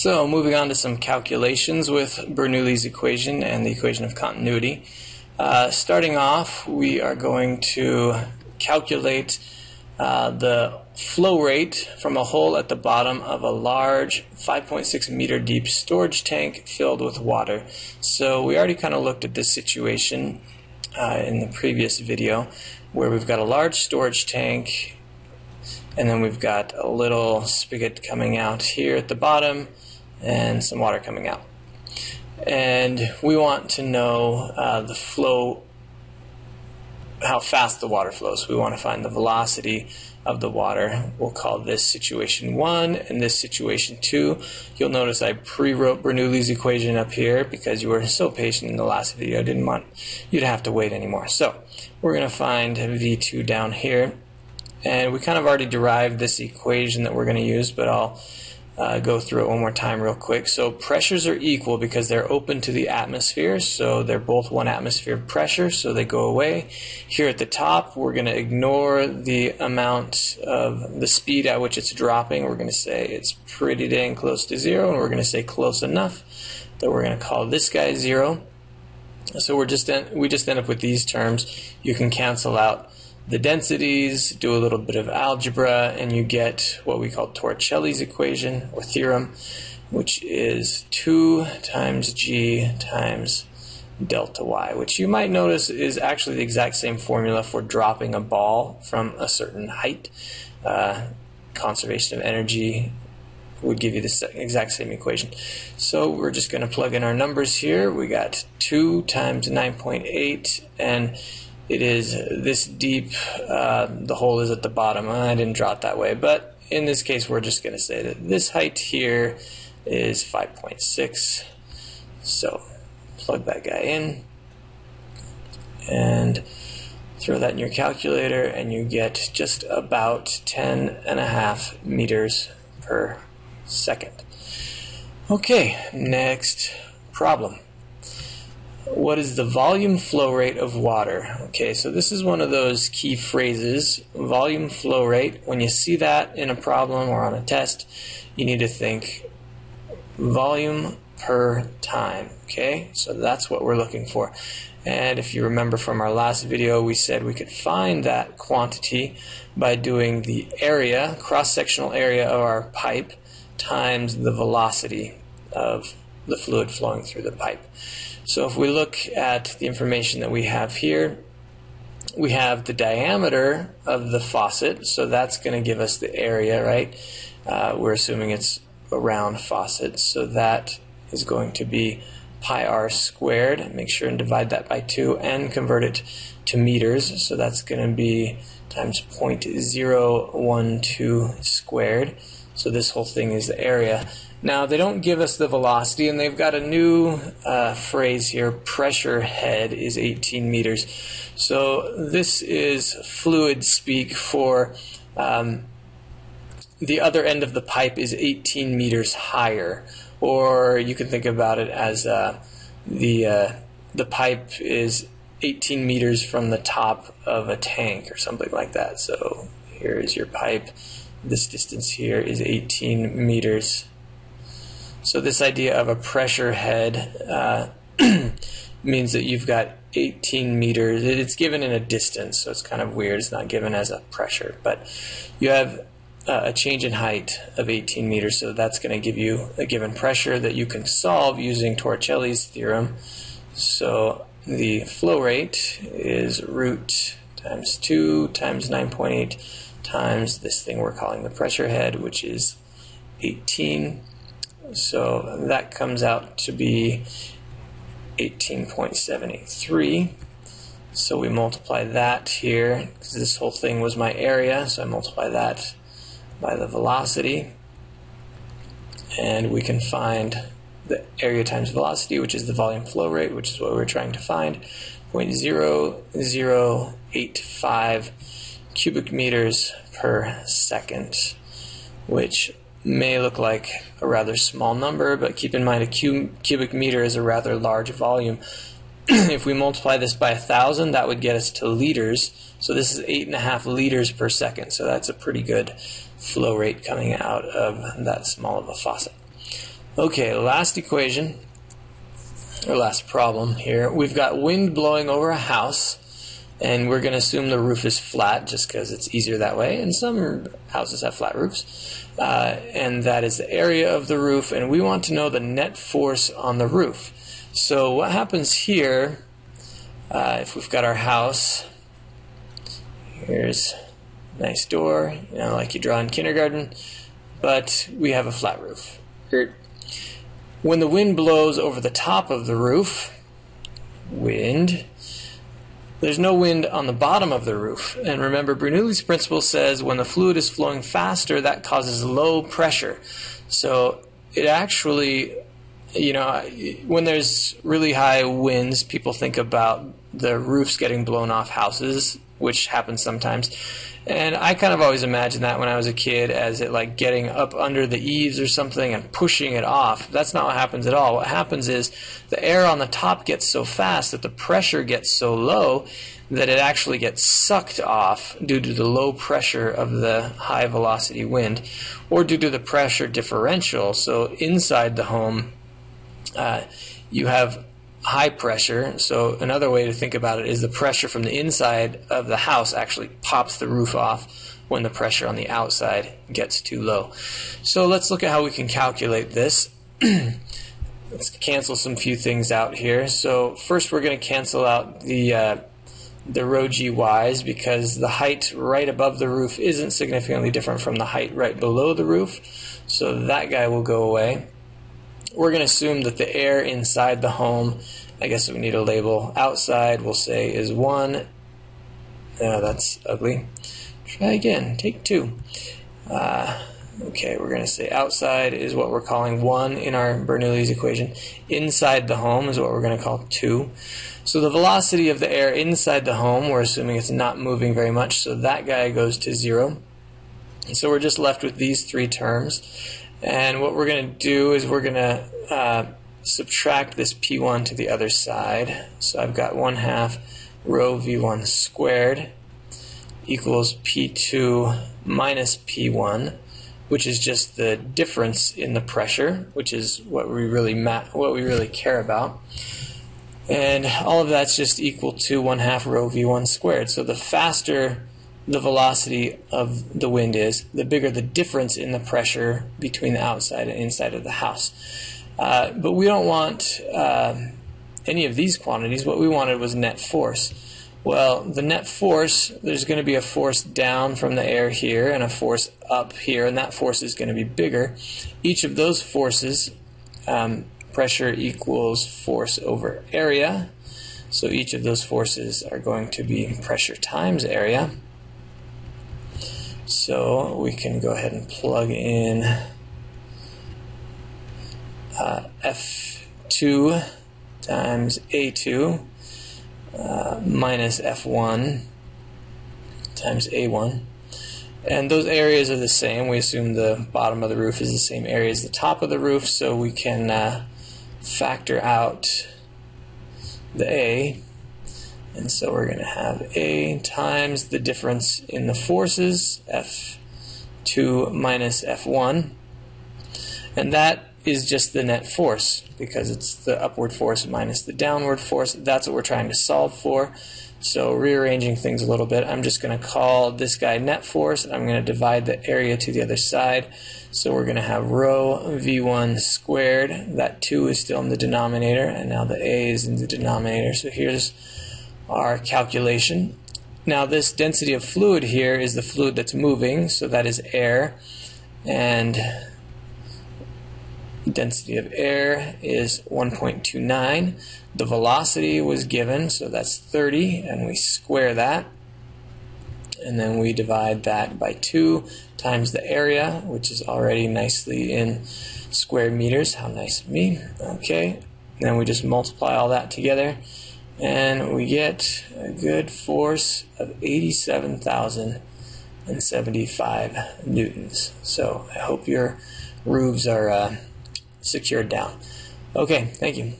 So moving on to some calculations with Bernoulli's equation and the equation of continuity. Starting off, we are going to calculate the flow rate from a hole at the bottom of a large 5.6 meter deep storage tank filled with water. So we already kind of looked at this situation in the previous video, where we've got a large storage tank and then we've got a little spigot coming out here at the bottom and some water coming out. And we want to know the flow, how fast the water flows. We want to find the velocity of the water. We'll call this situation 1 and this situation 2. You'll notice I pre-wrote Bernoulli's equation up here because you were so patient in the last video. I didn't want you to have to wait anymore. So we're going to find V2 down here. And we kind of already derived this equation that we're going to use, but I'll go through it one more time real quick. So pressures are equal because they're open to the atmosphere, so they're both 1 atmosphere of pressure, so they go away. Here at the top, we're going to ignore the amount of the speed at which it's dropping. We're going to say it's pretty dang close to 0, and we're going to say close enough that we're going to call this guy 0. So we just end up with these terms. You can cancel out the densities, do a little bit of algebra, and you get what we call Torricelli's equation or theorem, which is 2 times g times delta y, which you might notice is actually the exact same formula for dropping a ball from a certain height. Conservation of energy would give you the exact same equation. So we're just going to plug in our numbers here. We got 2 times 9.8, and it is this deep. The hole is at the bottom. I didn't draw it that way, but in this case we're just going to say that this height here is 5.6. So plug that guy in and throw that in your calculator, and you get just about 10.5 meters per second. Okay, next problem. What is the volume flow rate of water? Okay, so this is one of those key phrases, volume flow rate. When you see that in a problem or on a test, you need to think volume per time. Okay, so that's what we're looking for. And if you remember from our last video, we said we could find that quantity by doing the area, cross-sectional area of our pipe times the velocity of the fluid flowing through the pipe. So if we look at the information that we have here, we have the diameter of the faucet, so that's going to give us the area, right? We're assuming it's a round faucet, so that is going to be pi r squared. Make sure and divide that by 2 and convert it to meters, so that's going to be times 0.012 squared. So this whole thing is the area. Now, they don't give us the velocity, and they've got a new phrase here, pressure head is 18 meters. So this is fluid speak for the other end of the pipe is 18 meters higher. Or you can think about it as the pipe is 18 meters from the top of a tank or something like that. So here is your pipe. This distance here is 18 meters. So this idea of a pressure head means that you've got 18 meters. It's given in a distance, so it's kind of weird. It's not given as a pressure, but you have a change in height of 18 meters, so that's going to give you a given pressure that you can solve using Torricelli's theorem. So the flow rate is root times 2 times 9.8 times this thing we're calling the pressure head, which is 18. So that comes out to be 18.783. So we multiply that here, because this whole thing was my area, so I multiply that by the velocity, and we can find the area times velocity, which is the volume flow rate, which is what we're trying to find, 0.0085 cubic meters per second, which may look like a rather small number, but keep in mind a cubic meter is a rather large volume. If we multiply this by 1,000, that would get us to liters. So this is 8.5 liters per second. So that's a pretty good flow rate coming out of that small of a faucet. Okay, last equation, or last problem here. We've got wind blowing over a house, and we're going to assume the roof is flat just because it's easier that way, and some houses have flat roofs. And that is the area of the roof, and we want to know the net force on the roof. So what happens here, if we've got our house, here's a nice door, like you draw in kindergarten, but we have a flat roof. When the wind blows over the top of the roof, there's no wind on the bottom of the roof. And remember, Bernoulli's principle says when the fluid is flowing faster, that causes low pressure. So it actually, when there's really high winds, people think about the roofs getting blown off houses, which happens sometimes. And I kind of always imagined that when I was a kid as it like getting up under the eaves or something and pushing it off. That's not what happens at all. What happens is the air on the top gets so fast that the pressure gets so low that it actually gets sucked off due to the low pressure of the high velocity wind, or due to the pressure differential. So inside the home, you have high pressure. So another way to think about it is the pressure from the inside of the house actually pops the roof off when the pressure on the outside gets too low. So let's look at how we can calculate this. Let's cancel some few things out here. So first we're going to cancel out the rho gy's, because the height right above the roof isn't significantly different from the height right below the roof. So that guy will go away. We're going to assume that the air inside the home, I guess we need a label, outside we'll say is 1. No, that's ugly. Try again, take 2. Okay, we're going to say outside is what we're calling 1 in our Bernoulli's equation. Inside the home is what we're going to call 2. So the velocity of the air inside the home, we're assuming it's not moving very much, so that guy goes to 0. And so we're just left with these 3 terms. And what we're going to do is we're going to subtract this P1 to the other side. So I've got 1/2 rho V1 squared equals P2 minus P1, which is just the difference in the pressure, which is what we really care about. And all of that's just equal to 1/2 rho V1 squared. So the faster the velocity of the wind is, the bigger the difference in the pressure between the outside and inside of the house. But we don't want any of these quantities. What we wanted was net force. Well, the net force, there's going to be a force down from the air here and a force up here, and that force is going to be bigger. Each of those forces, pressure equals force over area. So each of those forces are going to be pressure times area. So we can go ahead and plug in F2 times A2 minus F1 times A1. And those areas are the same. We assume the bottom of the roof is the same area as the top of the roof, so we can factor out the A. And so we're going to have A times the difference in the forces, F2 minus F1. And that is just the net force, because it's the upward force minus the downward force. That's what we're trying to solve for. So rearranging things a little bit, I'm just going to call this guy net force. I'm going to divide the area to the other side. So we're going to have rho V1 squared. That 2 is still in the denominator, and now the A is in the denominator. So here's our calculation. Now this density of fluid here is the fluid that's moving, so that is air, and density of air is 1.29. The velocity was given, so that's 30, and we square that, and then we divide that by 2 times the area, which is already nicely in square meters. How nice of me. Okay, then we just multiply all that together, and we get a good force of 87,075 newtons. So I hope your roofs are secured down. Okay, thank you.